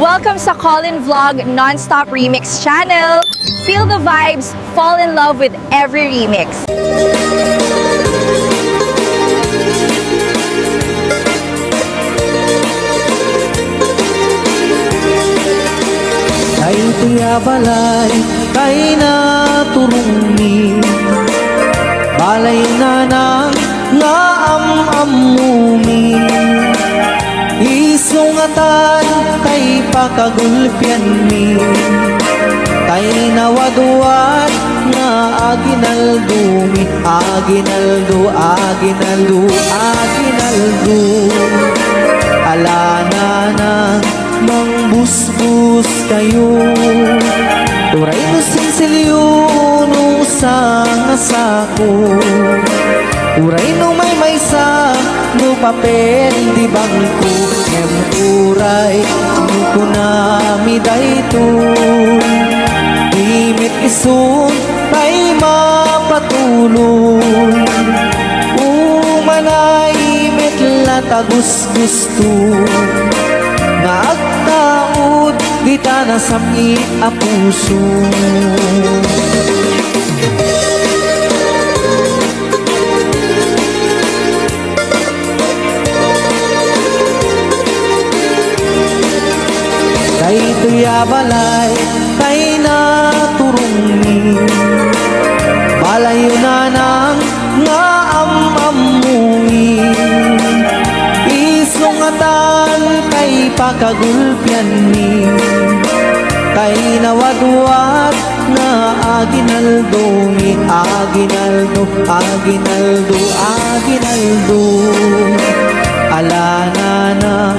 Welcome sa Call-in Vlog Non-Stop Remix channel. Feel the vibes, fall in love with every remix. Kay tuya balay, kay naturumi, balay na nang nga amumi. Isungatan kay pakagulpian mi, kay nawaduan nga aginaldumi, aginaldo, aginaldo, aginaldo. Alana nang mangbusbus kayo, uray no sinsilyo no sangasako, uray no may sa no papel di bangko, em uray no kunami dayton, imit isun tay mapatuloy, umanay imit latagus gusto, nga agtaod di ta nasami a puso. Kay tuya balay, kay naturumi, balayo na nang nga amamumi. Isungatan kay pakagulpian mi, kay nawadwat na aginaldo mi, aginaldo, aginaldo, aginaldo. Alana na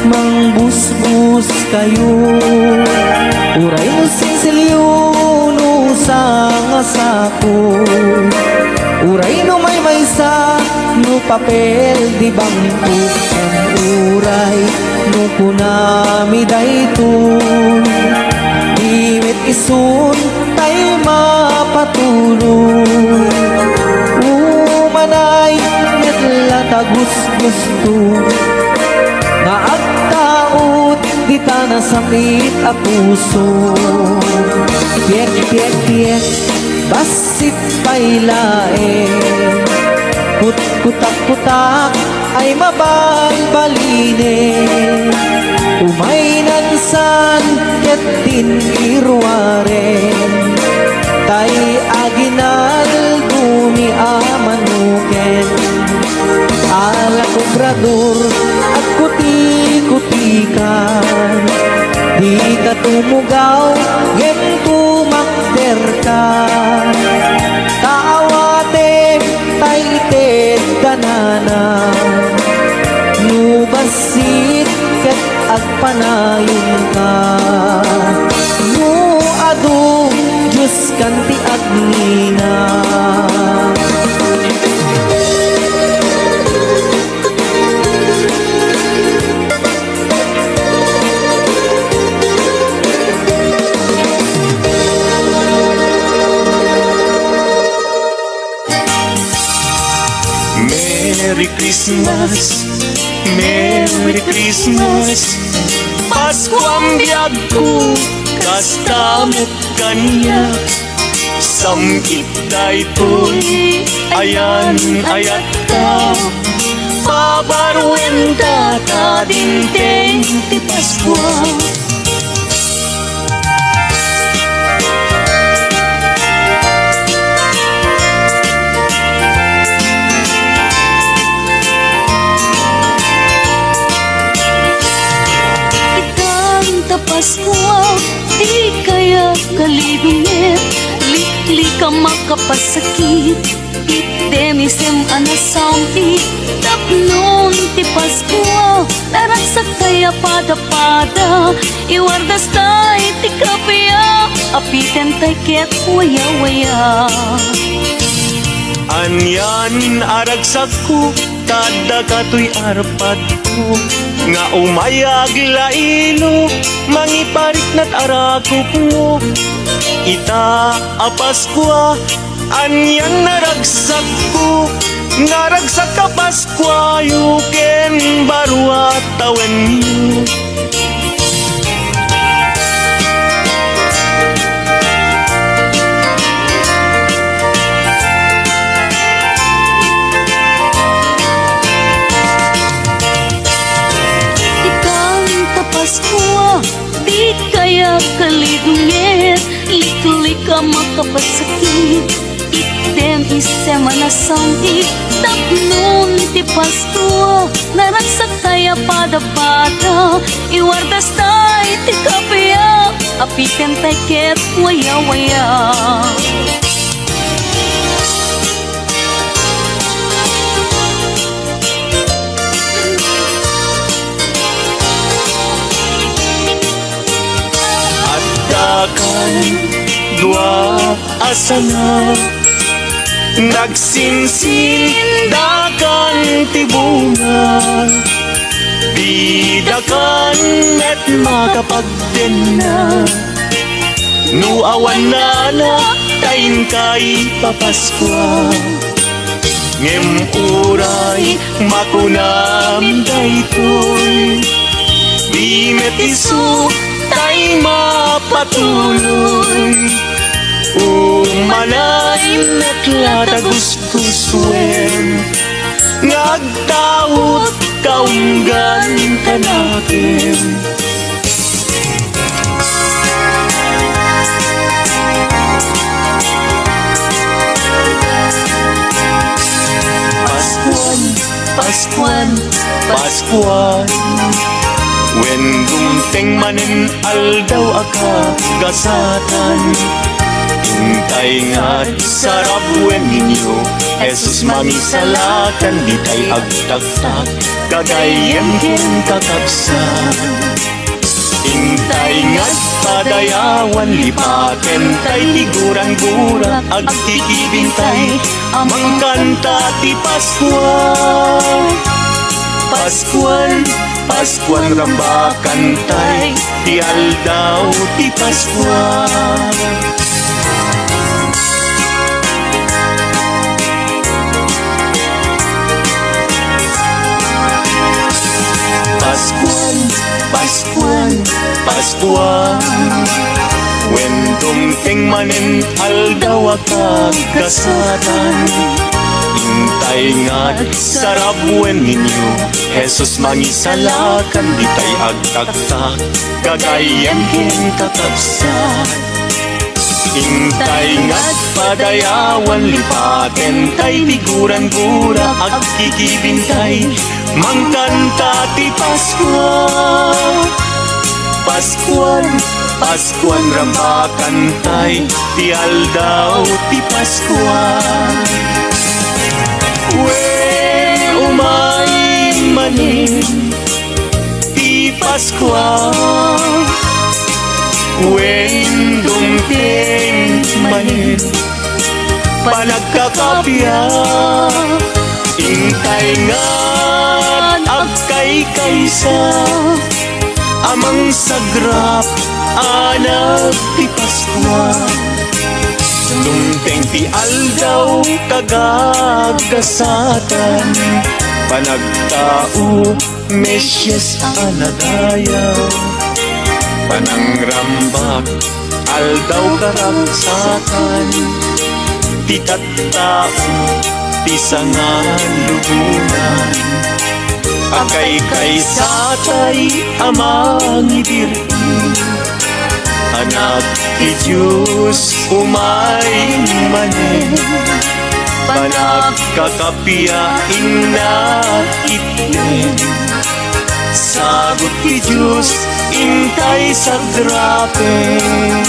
mangbusbus kayo, uray no sinsilyo no sangasako, uray no may sa no papel di bangko, ang uray no kunami dayton, imit isun tay mapatuloy, umanay met latagus gusto, nga agtaod di ta nasamit a puso. Tiek, tiek, tiek, basit pailae, kutak-kutak ay mabalbaline, umay nansan ket din irware, tay aginal dumi amanuken, ala kubrador at kuti-kutikan, di ka tumugaw ngem tumakder ka, kaawate tay ited kanana, nubasit ket agpanayon ka, nu adu Diyos kanti agnina. Merry Christmas, Merry Christmas, Pasko ang biyag ko, kastamot kanya, samkit daytoy, ayan ayat ka, pabarwen ta dinteng ti Pasko. Pasko, di kaya kalibingit, likli ka makapasakit, itemisem anasampi, tapnon ti Pasko, laragsak kaya pada-pada, iwardas tay ti kapya, apiten tay ket waya-waya. Anyan aragsak ko, tada kato'y arpad ko, nga umayag lailo, mangiparik na't arakop mo. Ita apaskwa, anyan naragsak ko, naragsak ka Paskwa, yuken barwa tawen niyo. Paskwa, di kaya kaligungit, liklika makapasakit, item isema na sangit, tapnon ti Paskwa, naragsak kaya pada-pada, iwardas tay ti kapya, apikan tay ket waya-waya. Dakan dua asana nagsinsin dakan tibungan bidakan at makapagdena nuawan na tayin kay papaskwa ngem uray makunam daytoy di metiso tay mapatuloy umanay natlata gustuswen ngagtawot kaunggan kanakin Paskuan, Paskuan, Paskuan when dumteng manen aldaw aka gasatan hintay nga sarap when ninyo Jesus mamisalakan di tay agtaktak kagayan ken kakapsan hintay nga padayawan lipaten tay tiguran-gura agkikibintay amang kanta ti Paskuan Paskuan Paskuan rambakan tay ti aldaw ti Paskuan Paskuan Paskuan Paskuan when dumteng manen aldaw akaggasatan hintay nga sarap when ninyo Jesus mangisalakan di tay agtaktak kagayan ken kakapsan hintay nga padayawan lipaten tay tiguran-gura agkikibintay mangkanta ti Paskuan Paskuan Paskuan rambakan tay ti aldaw ti Paskuan umay manin ti Paskuan when dumteng manin panagkakapya hintay nga agkay kaysa amang sagrap anak ti Paskuan dumteng ti aldaw kagagasatan panagtao Mesyes anadayaw panangrambak aldaw karagsakan ti tattao ti sangan lubunan akay kaysatay amang ibirti anak ti Diyos umay manen panagkakapiyain na itnen sagot ti Diyos intay sa grapen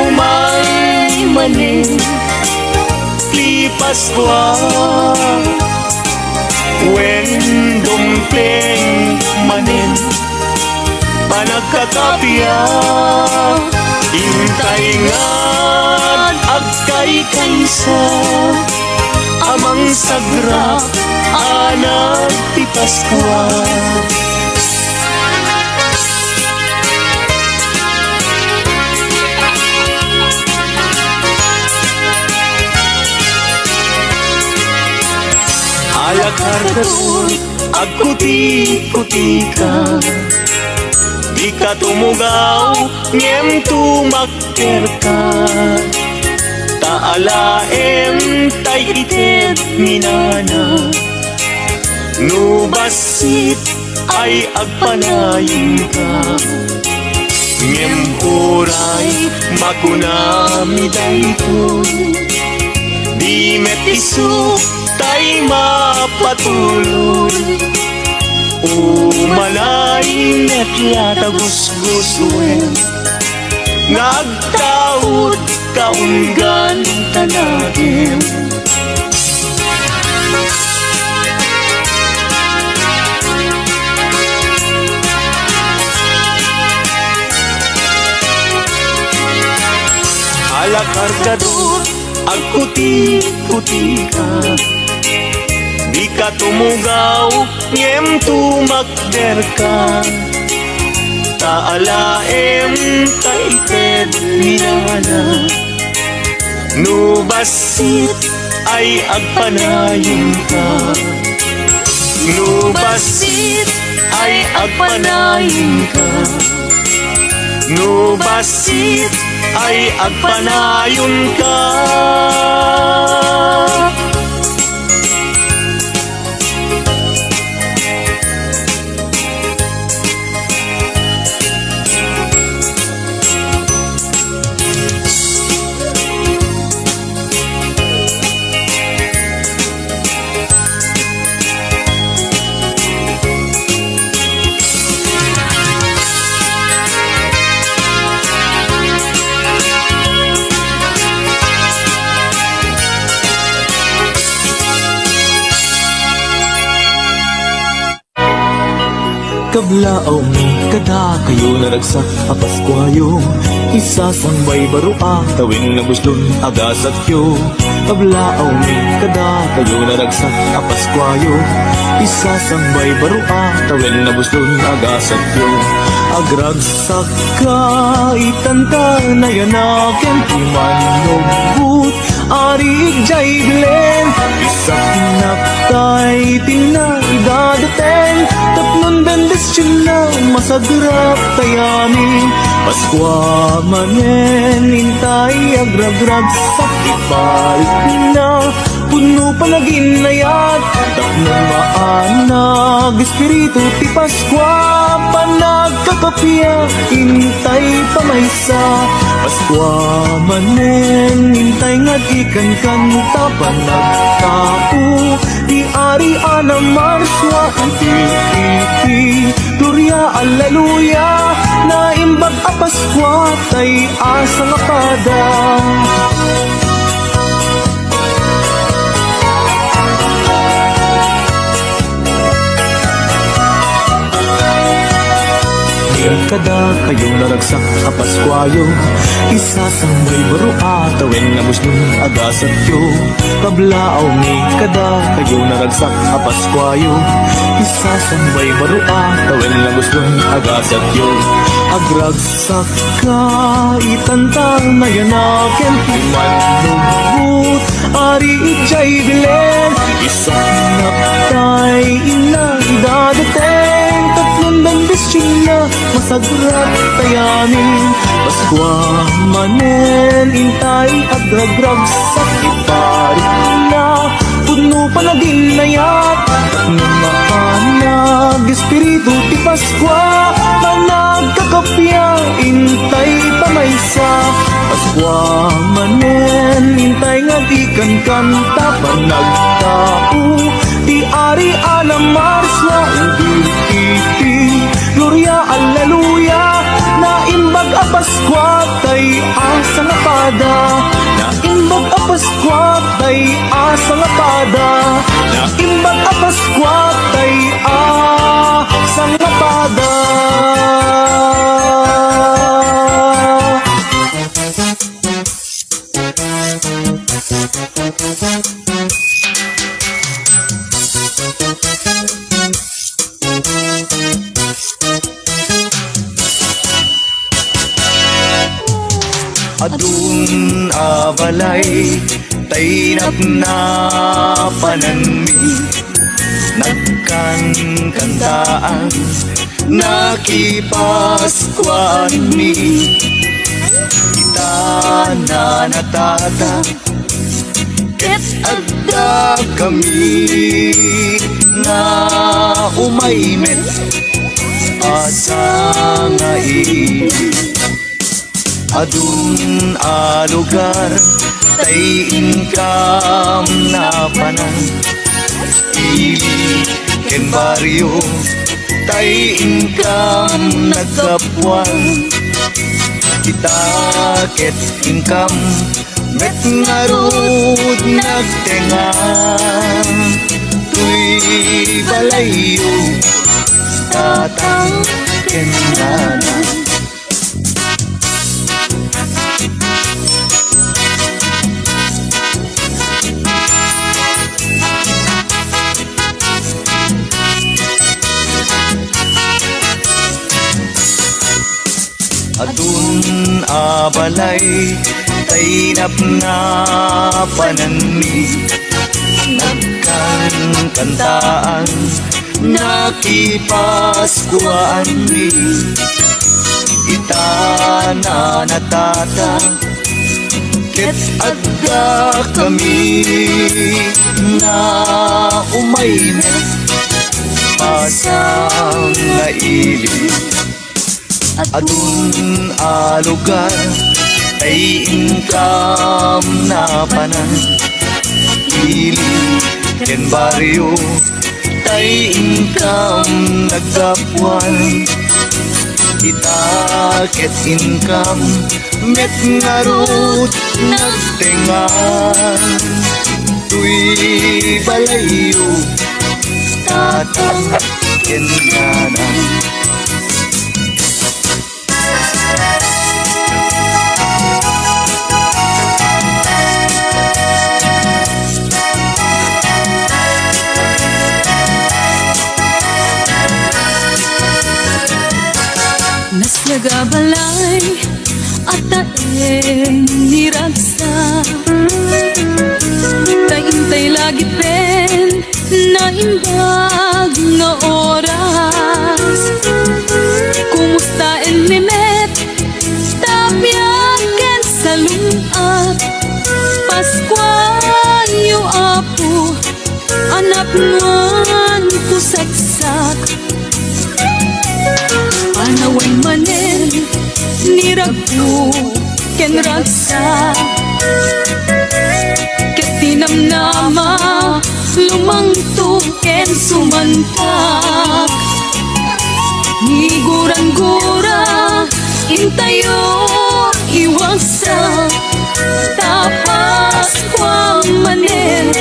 umay manin ti Paskuan when dumteng manin panagkakapya hintay nga agkay kaysa amang sagrap anak ti Paskuan alakar kasun agkuti-kuti ka di ka tumugaw, ngem tumakker ka. Taalaem tay ited minana, nubasit ay agpanayin ka. Ngem uray makunami daytoy, di met isu tay mapatuloy. Umalay net yata gusgusuin, nagtaud kaunggan tanagin. Alakar kadut agkuti-kuti ka, di ka tumugaw, ngem tumakder ka. Taalaem taited minana, nubasit ay agpanayin ka. Nubasit ay agpanayin ka. Nubasit ay agpanayon ka. Kablaaw mi kada kayo naragsak apaskwayo, isasambay barua tawin na guslon agasat yo. Kablaaw mi kada kayo naragsak apaskwayo, isasambay barua tawin na guslon agasat yo. Agragsak ka itanta na yanaken timanobut ari jay glen, isak naktay tinagdadaten tatlon bendes sila masagrap tayamin. Paskwa manen intay agragrag sakit balik na puno palagin na yat tatlong maanag espiritu ti Paskwa panagkakapya intay pamaysa. Paskwa manen intay nga ikan kanta panagtao di ari ana marswa anti Gloria, Alleluia, naimbag a Paskwa, tay asa nga pada. Kada kayo naragsak a Paskwayo, isasambay barua tawin na muslon agasat yo. Kablaaw mi kada kayo naragsak a Paskwayo, isasambay barua tawin na muslon agasat yo. Agragsak ka itantang na yanaken timanubut ari ijay bilen, isak naptay inagdadaten tatlong bendes sila masagrat tayamin. Paskwa manen intay agragrag sakit parit na puno palagin na yat tatlong maanag espiritu ti Paskwa managkakapya intay pamaysa. Paskwa manen intay nga ikan kanta panagtao ti ari ana marswa iti Gloria, Alleluia, naimbag a Paskwa tay asa nga pada. Naimbag a Paskwa tay asa nga pada. Naimbag a Paskwa tay asa nga pada. Adun abalay tainap na pananmi, nagkankantaan nakipaskuan mi. Kita na natata ket adda kami nga umaymet asa nga adun a lugar tay income na panan ili ken baryo tay income nagkapuan. Kita ket income met ngarud nagtenga tuy balayo tatang kenana. Adun abalay tainap na pananmi nagkankantaan nakipaskuan mi. Ita na natata ket adda kami na umaymet pasang nga ili. Adun a lugar ay income na panan ili ken baryo tay income nagkapuan. Kita ket income met ngarut nagtengan tuy balayo tatang kenana. Nas nagabalay at taeng niragsa taintay lagi pen na imbag nga oras. Kumusta en mimet tapyaken sa lunat Paskuan yu apo anak nuan ko saksak. Anawan manen niragpo ken ragsa ket tinamnama lumangto ken sumantak. Niguran-gura intayo iwagsa tapas kwa manen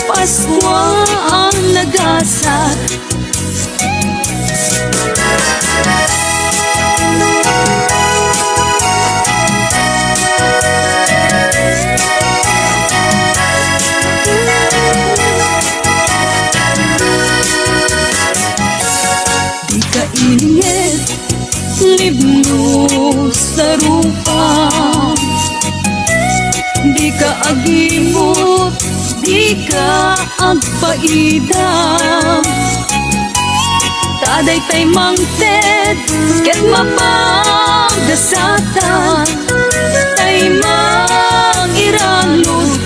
Paskwa ang nagasat. Inget libno sa rupa, di ka agimot, di ka agpaidam. Taday tay mangted, ket mapagasatan, tay mangiralot,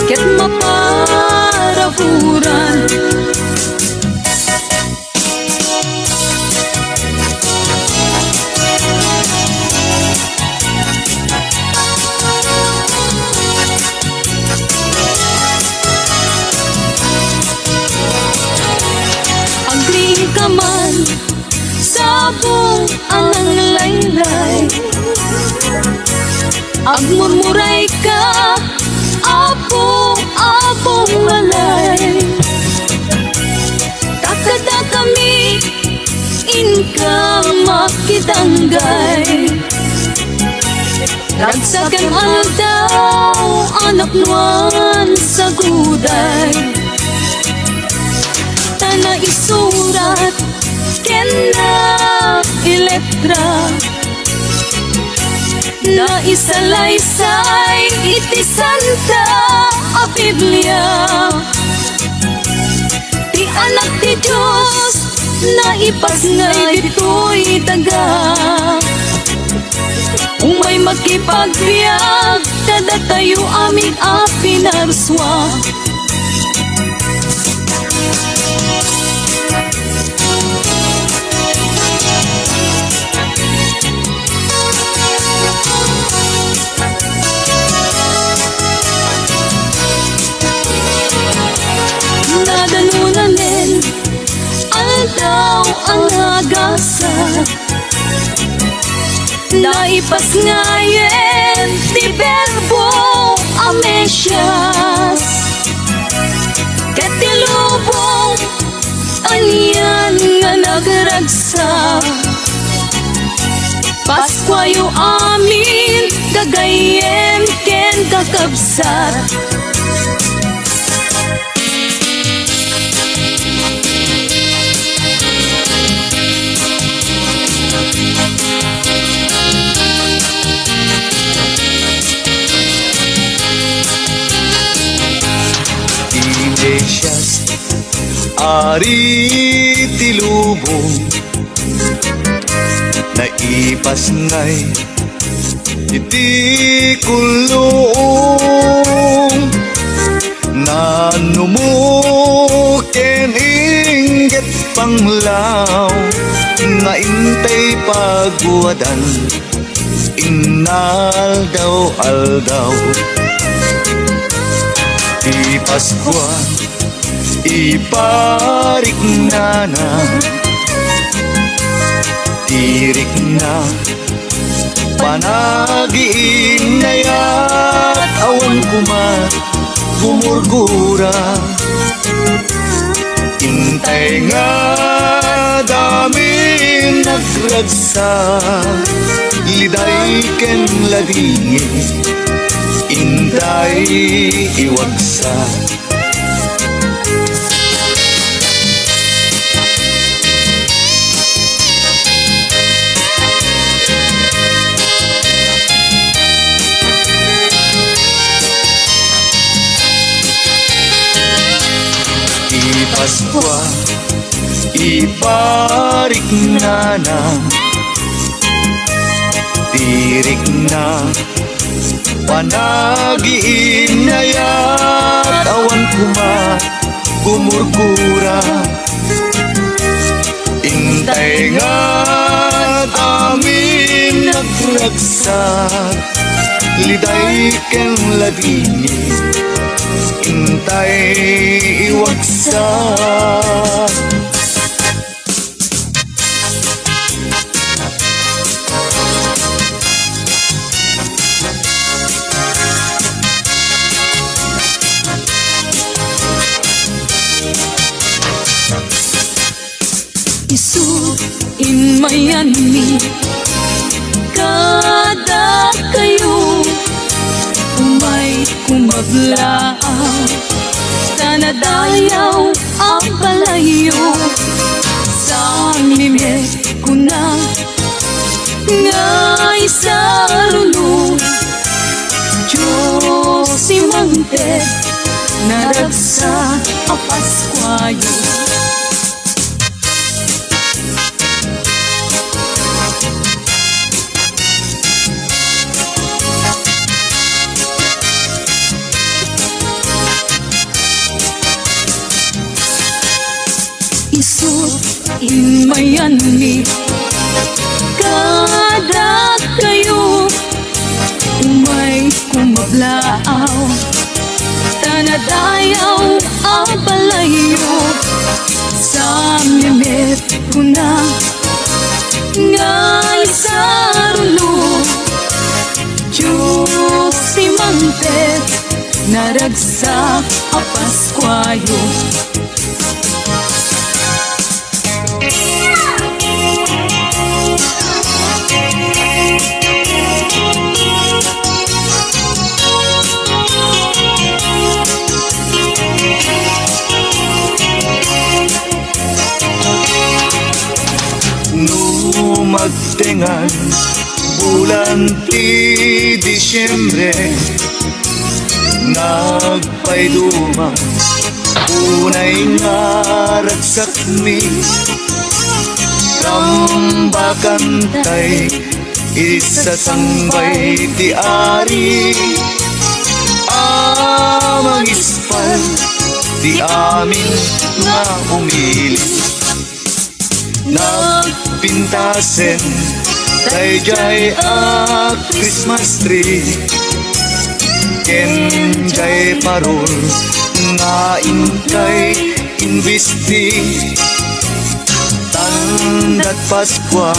ket maparapuran. Kaman sabong ang laylay, agmurmuray ka abong malay. Takada kami inka makitanggay, ragsagang aldaw anak nuan sa guday. Na isurat ken na iletra, na isalaysay iti santa a Biblia. Ti anak ti Diyos naipas ngay dito'y taga. Kung may makipagbiyak, kada tayo aming apinarswa. Nadanunanin, aldaw ang agasa. Naipas ngayon, di verbo amesyas. Katilubong, anyan nga nagragsa. Paskwa yu amin, kagayem ken kakabsat. Iglesias ari tilubong, naipas ngay iti kulong. Nanumo ken inggit panglaw, naintay pagwadan inaldaw-aldaw. Di Paskwa iparik na tirik na panagiin na yat awan kumat gumurgura. Intay nga dami nagragsa, liday ken ladingi intay iwagsa. Paskwa iparik na tirik na panagiin na yat awan kumat gumurgura. Intay nga amin nagragsa, liday ken ladini intay iwagsa. Isu inmayani kada kayo umay kumablaaw, tanadayaw ang palayo. Sanglimit ko na ngay sa rulo, Diyos si Mante naragsa ang Paskwayo. Isu inmayani kada kayo umay kumablaaw, tanadayaw ang palayo. Sa mimit ko na ngay sa rulo, Diyos si Mante naragsa ang Paskwayo. Magtingan bulan ti Disyembre, nagpayduma unay nga ragsak mi Sambakantay isasangbay ti ari amang ispal di amin nga umili nagpintasen dayjay a Christmas tree ken jay parol nga inkay investi tandat Paskwa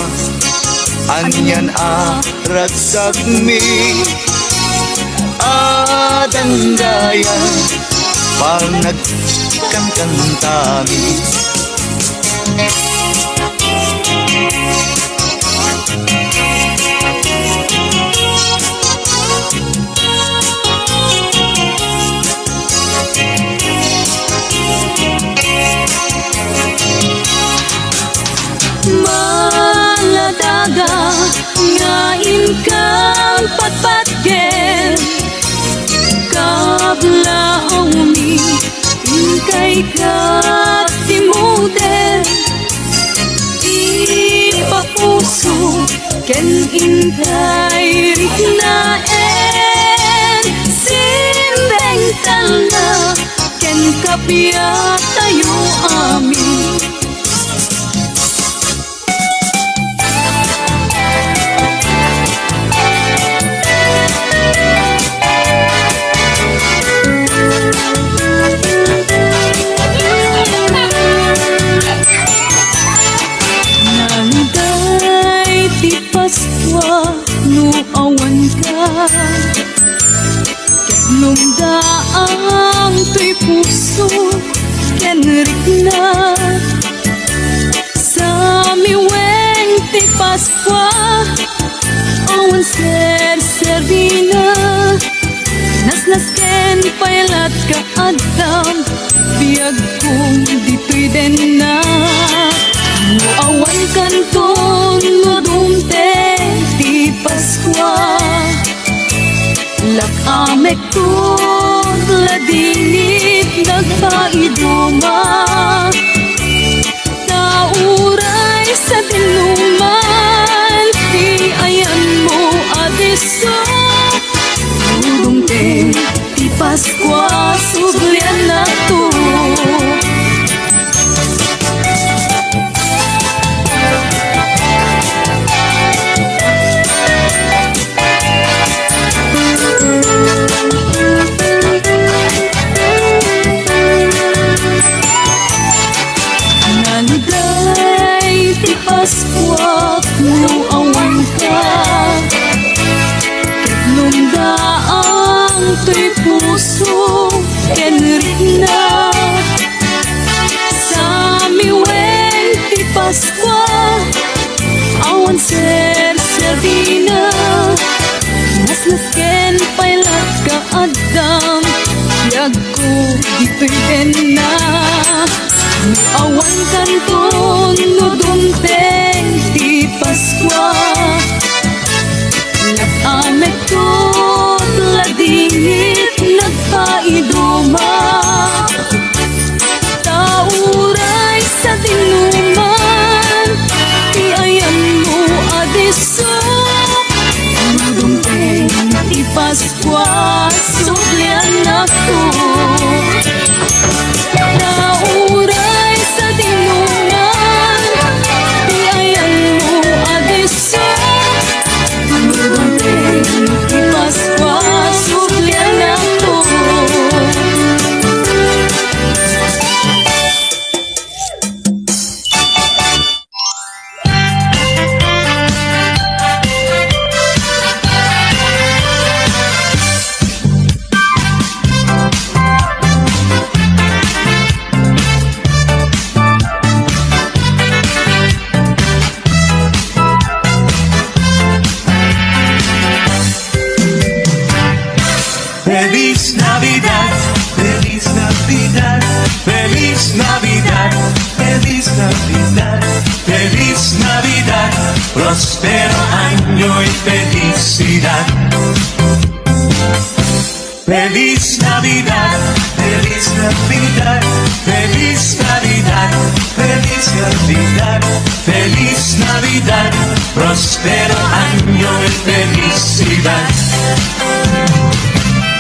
anyan a ragsagmi adandaya pag nagkantantami Maladaga ngayon kang patpatgen kablaong mi inkay katimuder ipapuso ken inkay riknaen simbeng tala ken kapya tayo amin Paskwa no awan ka Katlong daang to'y puso kenrik na Sa miweng ti Paskwa awan ser-servina Nasnas ken pailat ka adam Biyag kong dito'y den na no awan kanton no dumte ti Paskwa lakamek ko ladingit nagpaiduma tauray sa dinuman ti ayan mo adeso no dumte ti Paskwa sublian na to Paskwa no awan ka Katlong daang to'y puso kenrik na Sa miweng ti Paskwa awan ser-servina Nasnas ken pailat ka adam Yag ko dito'y den na no awan kanton no dumteng ti Paskwa nag-amet ko ladingit nagpaiduma tauray sa dinuman ti ayan mo adeso no dumteng ti Paskwa sublian ako nauray sa dinuman di ayan mo adeso dumteng ti Paskwa sublian ako Feliz Navidad, Feliz Navidad, Feliz Navidad, Feliz Navidad, Feliz Navidad, próspero año y felicidad. Feliz Navidad, Feliz Navidad, Feliz Navidad, Feliz Navidad, Feliz Navidad, próspero año de felicidad.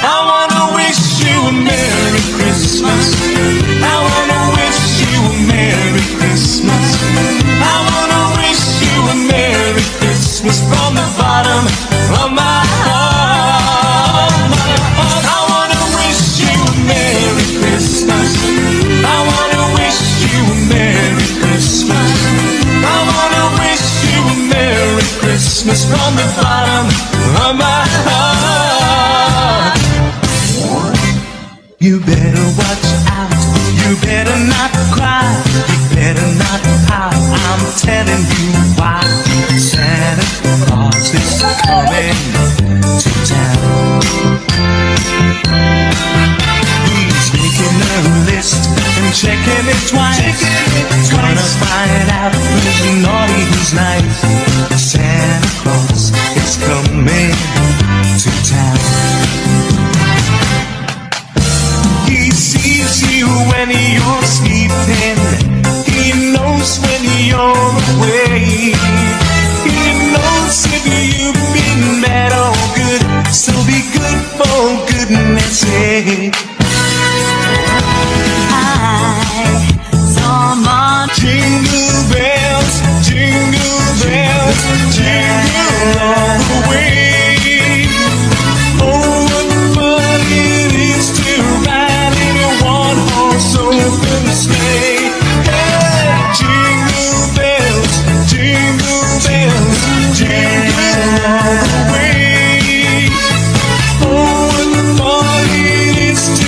I wanna wish you a Merry Christmas. I wanna wish you a Merry Christmas. I wanna wish you a Merry Christmas from the bottom of my heart. I wanna wish you a Merry Christmas. I wanna wish you a Merry Christmas. I wanna wish you a Merry Christmas from the bottom of my heart. You better watch out, you better not cry, you better not pout, I'm telling you why. Santa Claus is coming to town. He's making a list and checking it twice. Gonna find out who's naughty, who's nice. Santa Claus is coming to town. He sees you when you're sleeping. He knows when you're away. He knows if you've been bad or good. So be good for goodness sake. I saw my Jingle bells, jingle bells, jingle all the way. Oh, what fun it is to ride in a one-horse open sleigh. Hey, jingle bells, jingle bells, jingle all the way. Oh, what fun it is to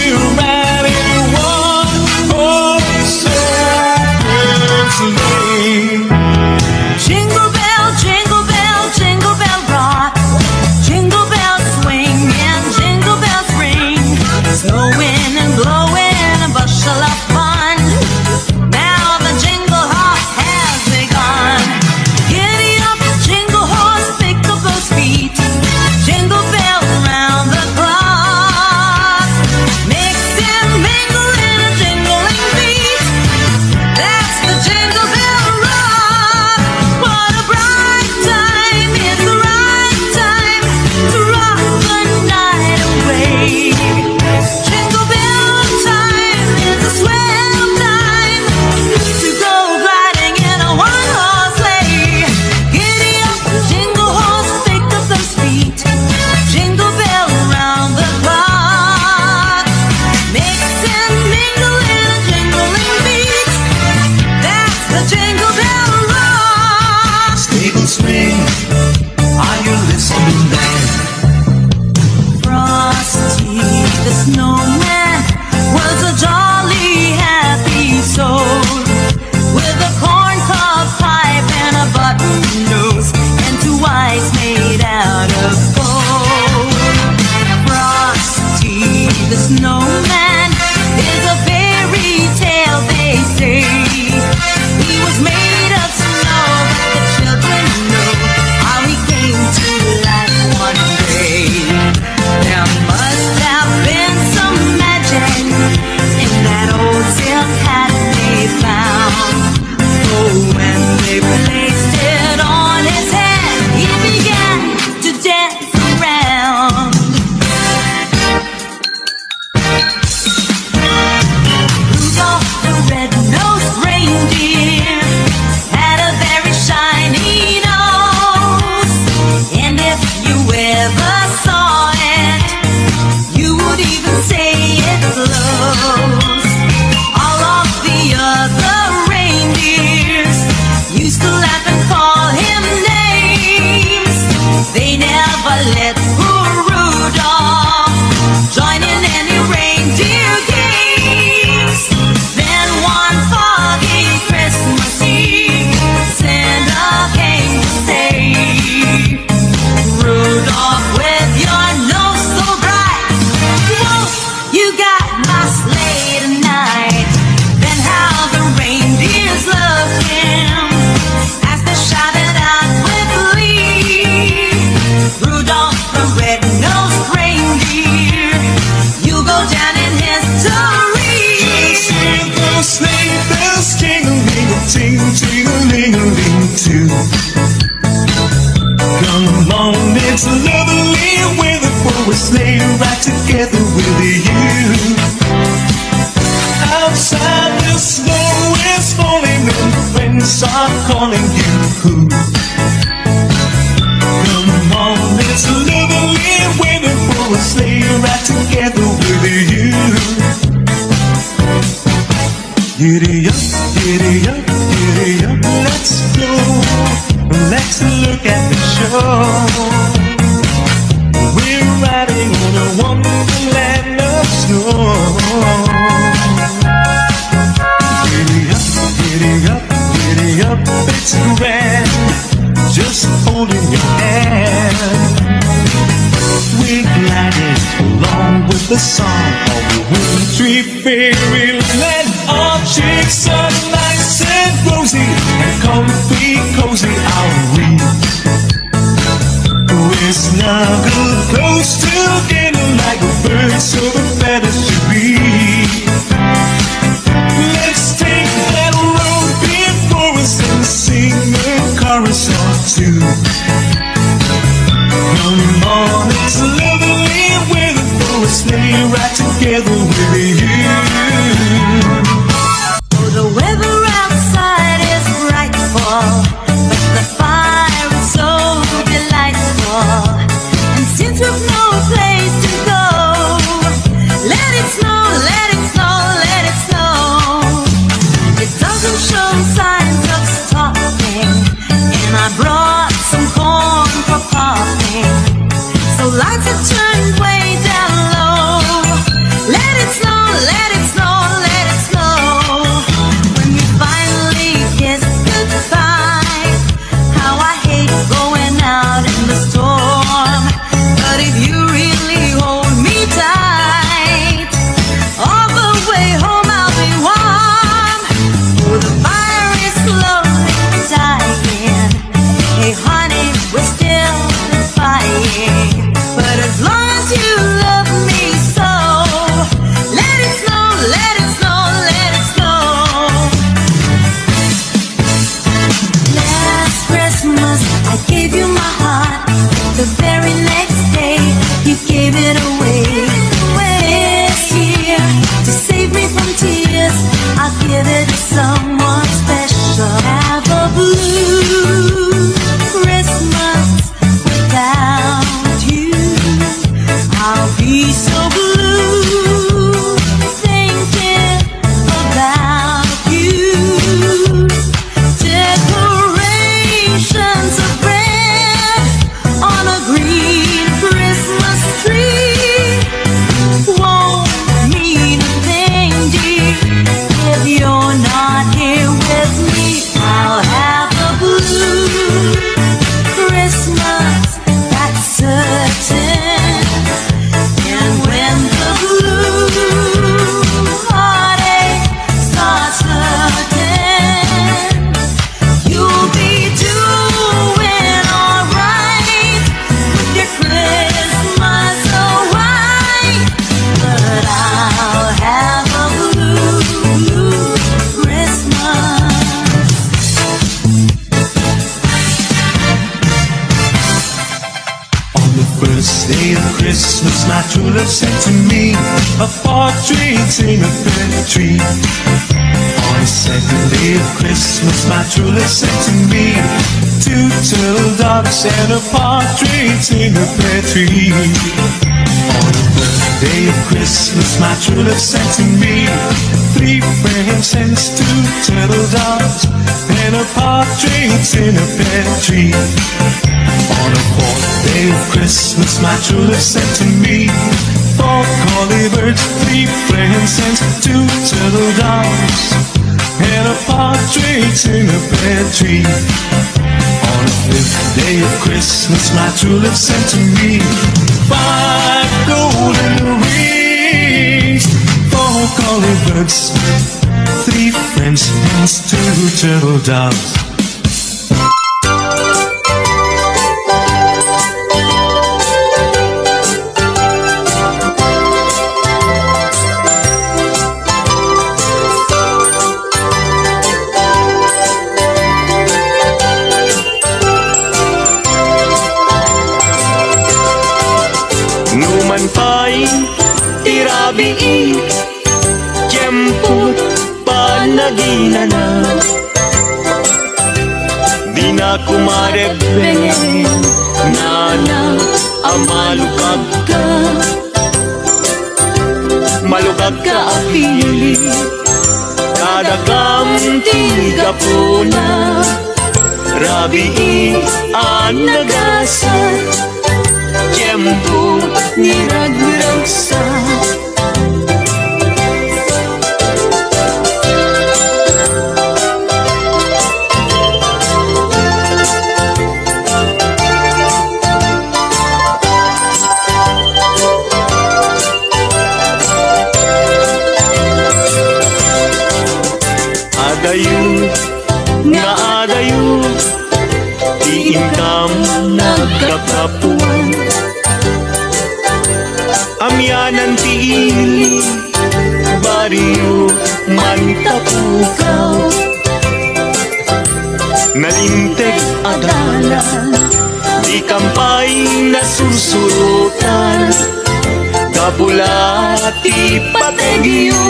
lovely weather for a sleigh ride together with you. Outside the snow is falling and friends are calling you. Come on, it's lovely weather for a sleigh ride together with you. Giddy up, giddy up, giddy up, let's go. Let's look at the show. We're riding on a wonderland of snow. Giddy up, giddy up, giddy up, it's grand. Just holding your hand. We're gliding along with the song of the wintry fairyland. Our cheeks are nice and rosy and comfy, cozy are we. We're snuggled close together like a bird, so the better should be. Let's take that road before us and sing a chorus or two. Come on, it's lovely weather for a sleigh ride together with you. Oh, the weather outside is frightful, but the fire is so delightful. And since we've no place to go, let it snow, let it snow, let it snow. It doesn't show signs of stopping, and I brought some corn for popping. So lights are turned way down low. Let it snow, let it snow, let it snow. When we finally kiss goodbye, how I hate going out in the storm. But if you really hold me tight, all the way home I'll be warm. Oh, the fire is slowly dying. Hey honey, we're still defying. But as long as you love me so, let it snow, let it snow, let it snow. Last Christmas I gave you my heart. The very next day you gave it away. This year, to save me from tears, I'll give it to someone special. Have a blue Christmas without you. I'll be so blue thinking about you. Decorations of red on a green Christmas tree won't mean a thing, dear, if you're not here with me. I'll have a blue Christmas, that's certain. And when the blue heartache starts hurting, you'll be doing alright with your Christmas so white. But I'll have a blue Christmas. On the first day of Christmas, my true love sent to me a partridge in a pear tree. On the second day of Christmas, my true love sent to me two turtle doves and a partridge in a pear tree. On the third day of Christmas, my true love sent to me three frankincense, two turtle doves and a partridge in a pear tree. On the fourth day of Christmas, my true love sent to me four collie birds, three frankincense, two turtle doves and a partridge in a pear tree. On the fifth day of Christmas, my true love sent to me five golden rings, four collie birds, three French hens, two turtle doves. Rabi Tiyempot panaginana Di na kumarebeng Nana amalukag ka Malukag ka apili Kada kamtiga po na Rabi anagasa Tiyempo niragragsa Adayo, nga adayo Di income nagkakapuan Amyanan tiili Bariyo mantapukaw Nalinteg adalan Di kampay nasusurutan Kabulati pategyo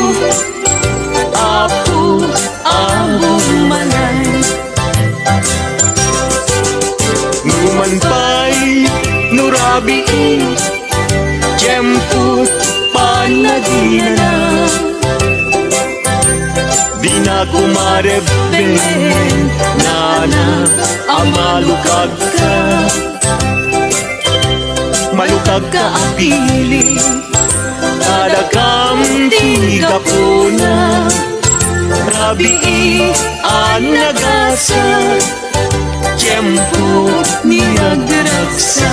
Apo abong malay Numanpay nurabi Tiyempot panagina Di na kumarebeng Nana amalukag ka Malukag ka apili Kada kamtiga po na Rabi anagasa Tiyempo niragragsa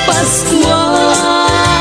Pascual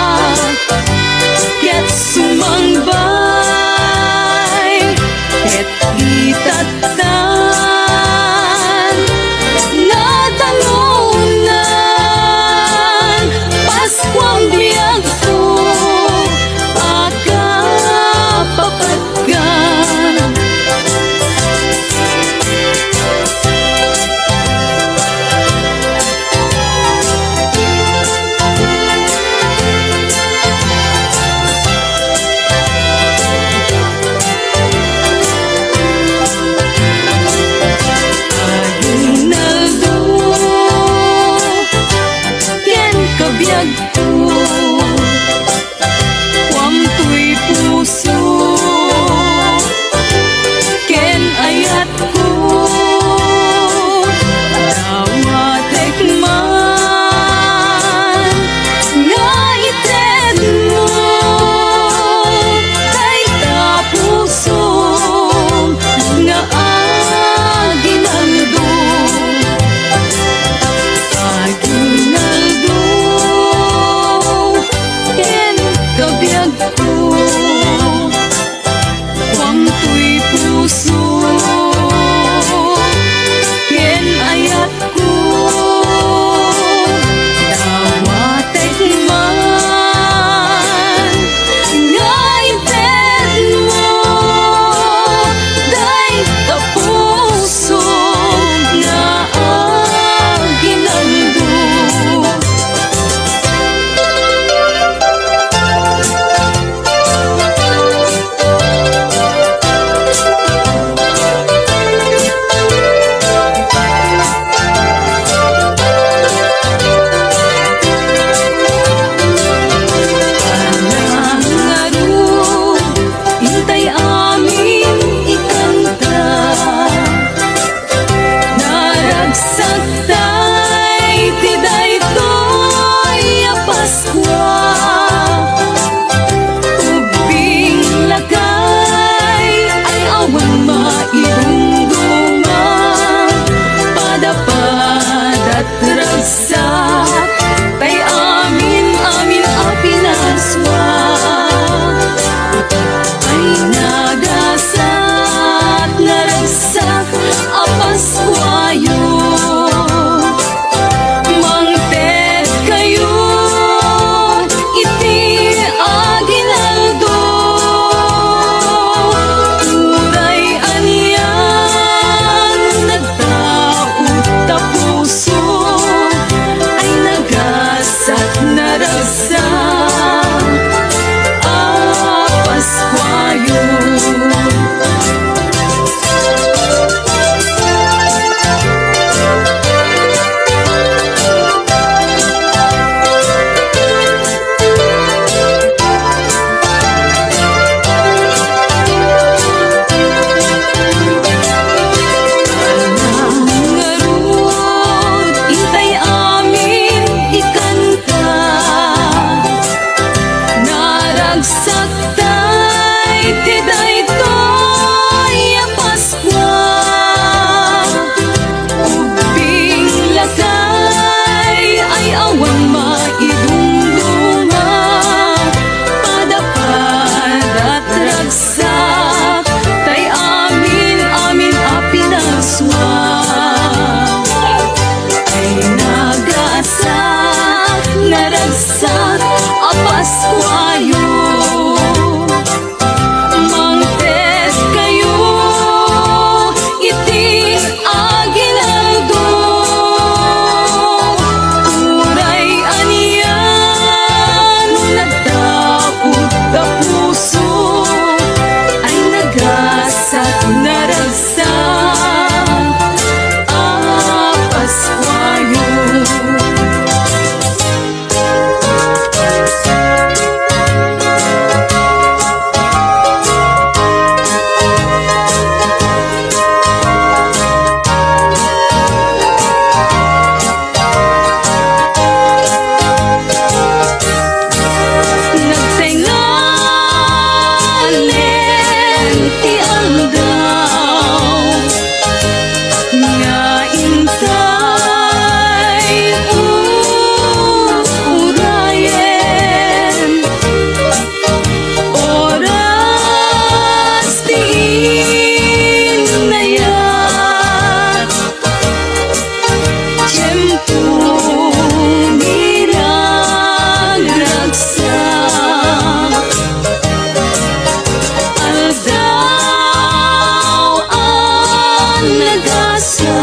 nagasa.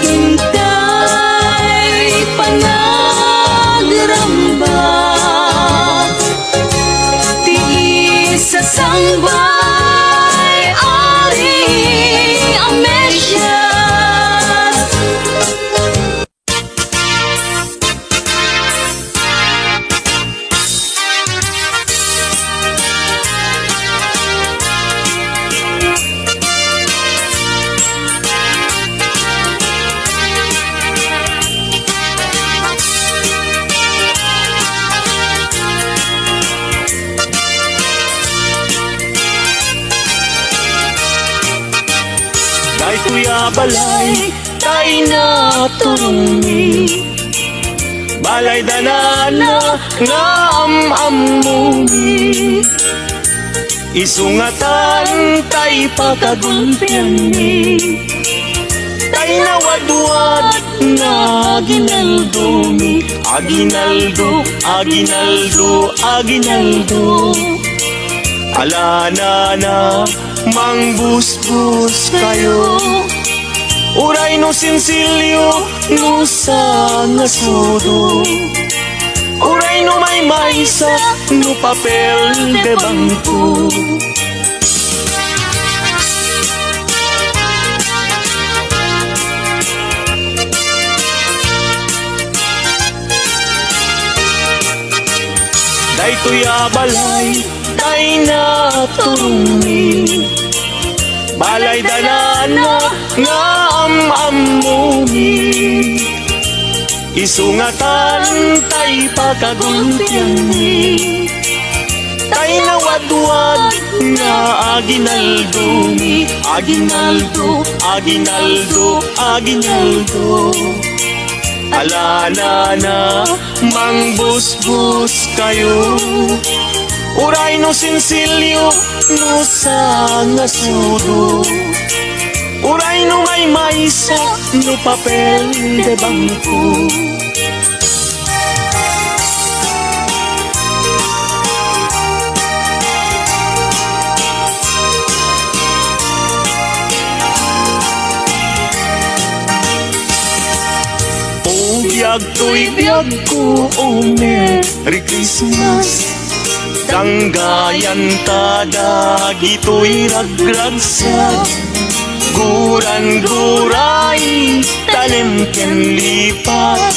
Hintay panagramba, tiis sa sangbay, aring amnesia. Day kuya balay, tay na turungi. Balay danana nga amamuni. Isungatan tay pagkagulpiani. Tay nawadwad na aginaldumi. Aginaldo, aginaldo, aginaldo. Alana na mangbusbus kayo. Uray no sinsilyo no sa ngasudo. Uray no may maysa no papel de bangko. Day kuya balay, day na turungi. Balay danana nga amamuni. Isungatan tay pagkagulpiani. Tay nawadwad nga aginaldumi. Aginaldo, aginaldo, aginaldo. Alana na mangbusbus kayo. Uray no sinsilyo no sa ngasudo. Uray no may maysa no papel de bangko. Biyag to'y biyag ko, oh Merry Christmas. Tanggayan tada gito'y ragragsa. Guran-guray, tanim ken lipat.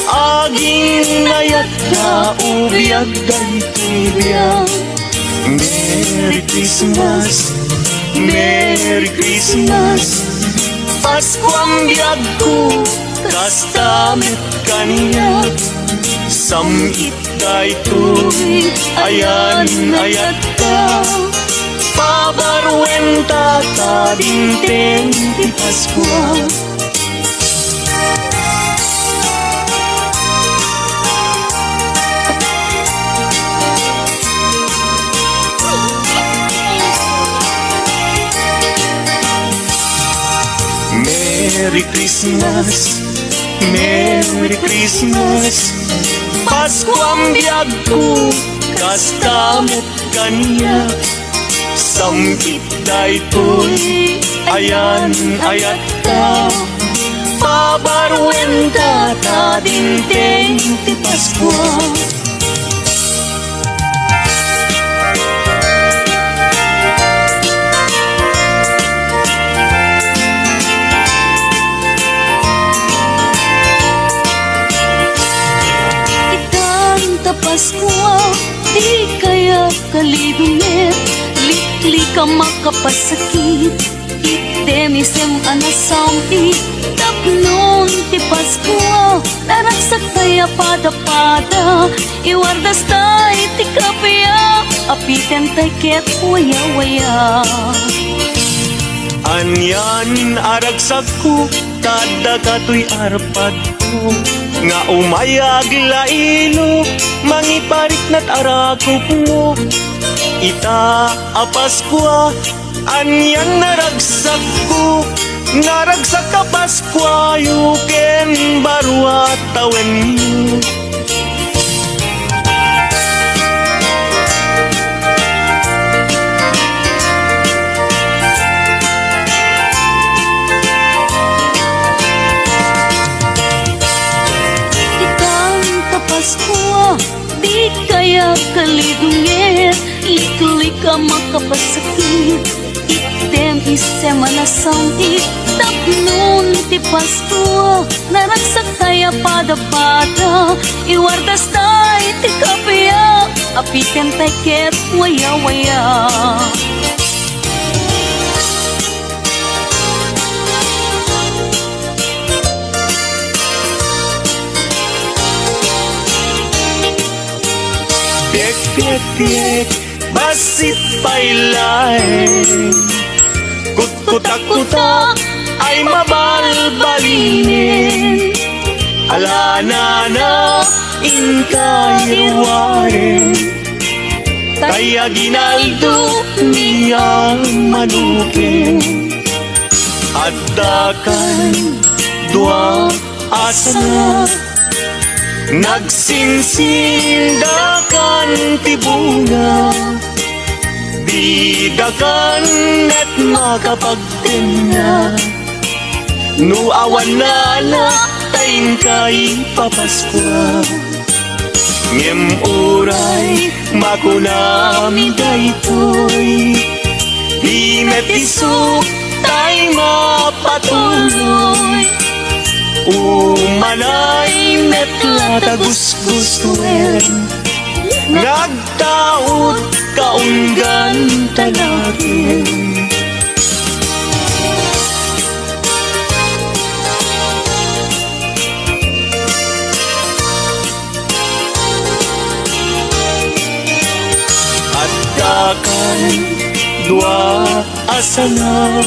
Aging nayat na ubiyag dayto'y biyag. Merry Christmas, Merry Christmas. Pasko ang biyag ko, kastamit kaniya. Samit daytoy, ayan ayat ka. Pabarwenta ta binteng di Pasko. Merry Christmas, Merry Christmas. Pasko ang biyag ko, kastamit kaniya. Samit daytoy, ayan ayat ka. Pabarwenta ta dinteng ti Pasko. Pasko, di kaya kalibinit. Likli ka makapasakit. Itemisem anasami. Tapnon ti Pasko, naragsak kaya pada-pada. Iwardas tay ti kapya. Apiten tay ket waya-waya. Anyan aragsak ko, tada kato'y arpad ko. Nga umayag lailo, mangiparik na't arakop mo. Ita apaskwa, anyan naragsak ko. Naragsak ka Paskwa, yuken barwa tawen mo. kalidungit, liklika makapasakit, item isem alasangit, tapnon ti Pasko, naragsak tayo pada-pada, iwardas tayo ti kapaya, apikan tayo ket waya-waya. Tiek, tiek, tiek, basit pailay. Kutak-kutak ay mabalbalinin. Alana inkayruwain. Kaya ginaldo niyang manukin. At dakan dua asana. Nagsinsindakan ti bunga, bidakan at makapagtinga. No awan na tayong kay papaskwa. Ngem uray makunami daytoy, di metisok tay mapatuloy. Umanay metlata gusgustuin, nagtaot kaunggan talagin. At dakan dua asana,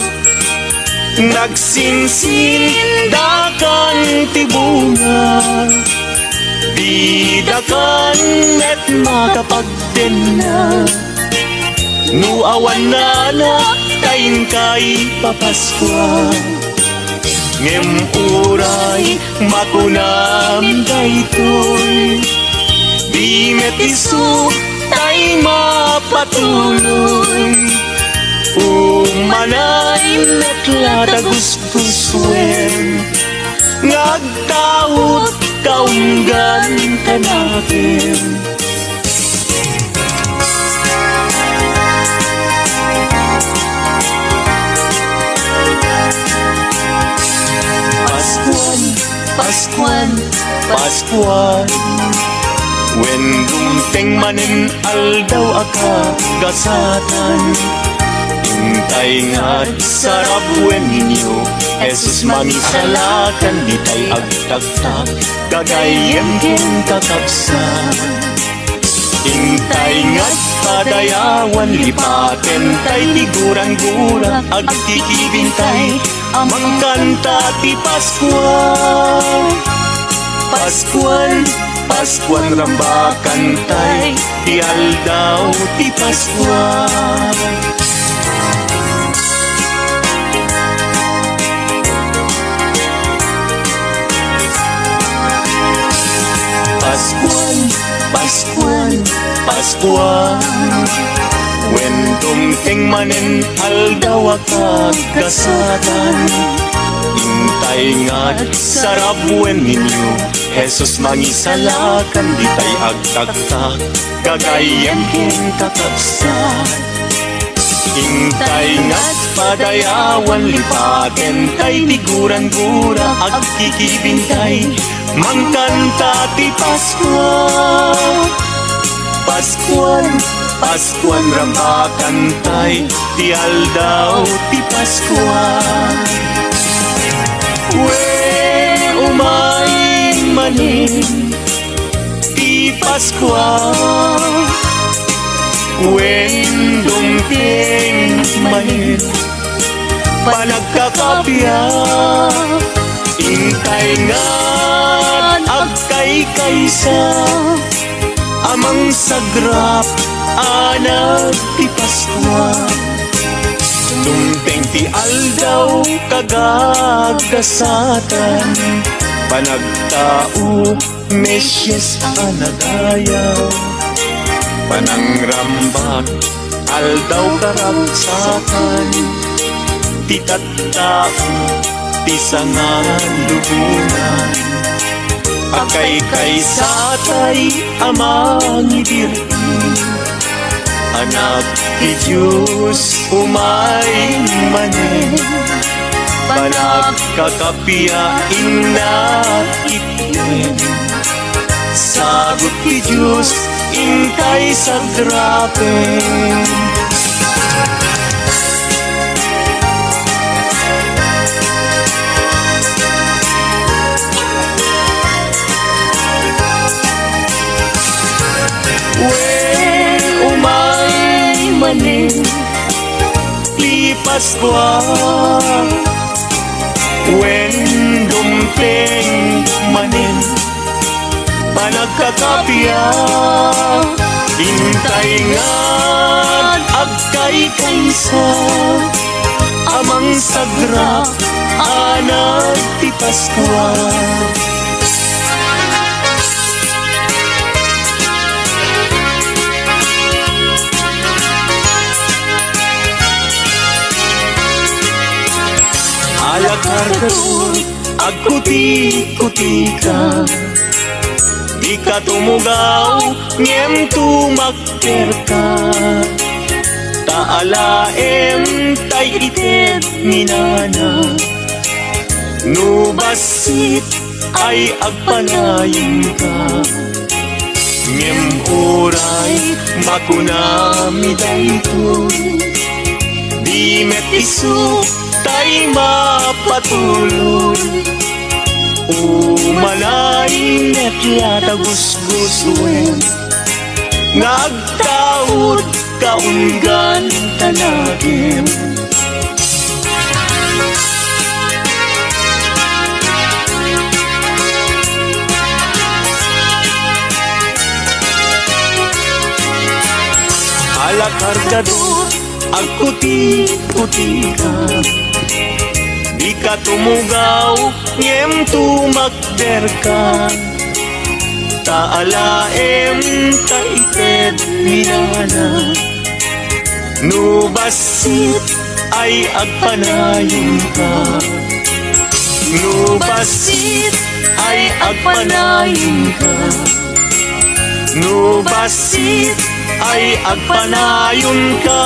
nagsinsindakan ti bunga, bidakan at makapagtinna. No awan na tayong kay papaskwa. Ngem uray makunam daytoy, di metiso tay mapatuloy. Umanay metlata gusgustuin, nagtaot kaunggan tanakin. Paskuan, Paskuan, Paskuan, when dumteng manen aldaw akagasatan. Hintay nga't sarap wen ninyo, Jesus mangisalakan, di tay agtagtag, gagayem ken kakabsan. Hintay nga't padayawan, lipaten tay tiguran-gura, agkikibintay, amang kanta ti Paskuan. Paskuan, Paskuan rambakan tay, di aldaw ti Paskuan. Paskuan, Paskuan, Paskuan, when dumteng manen aldaw akagasatan. Hintay nga't sarap wen ninyo, Jesus mangisalakan, di tay agtagtag, gagayem ken kakabsan. Hintay nga't padayawan, lipaten tay tiguran-gura, agkikibintay, mangkanta ti Paskuan. Paskuan, Paskuan rambakan tay, ti aldaw ti Paskuan. Wen umay manin ti Paskuan, wen dumteng manin panagkakabiyak. Hintay nga't agkay kaysa, amang sagrap anak ti Paskuan. Dumteng ti aldaw kagagasatan, panagtao Mesyes anagayaw. Panangrambak aldaw karagsakan, ti tattao ti sangan lubunan. Agkay satay amang ibirti, anak ti Diyos umay manen, panagkakapiyain na itin. Sagot ti Diyos intay sa drapen. Umay manen ti Paskwa, wen dumpeng manen panagkakapya, hintay nga agkay kaysa amang sagra anak ti Paskwa. Alakargador, agkuti-kuti ka, di ka tumugaw, ngem tumakter ka. Taalaem tay ited minana, nubasit ay agpanayin ka. Ngem oray makunami daytoy, di met isu tay mapatuloy. Umalain at latagusgusuin, nagtaod kaunggan tanagin. Alakargador, agkuti-kuti ka, di ka tumugaw, ngem tumakder ka. Taalaem taited minana, nubasit ay agpanayon ka. Nubasit ay agpanayon ka. Nubasit ay agpanayon ka.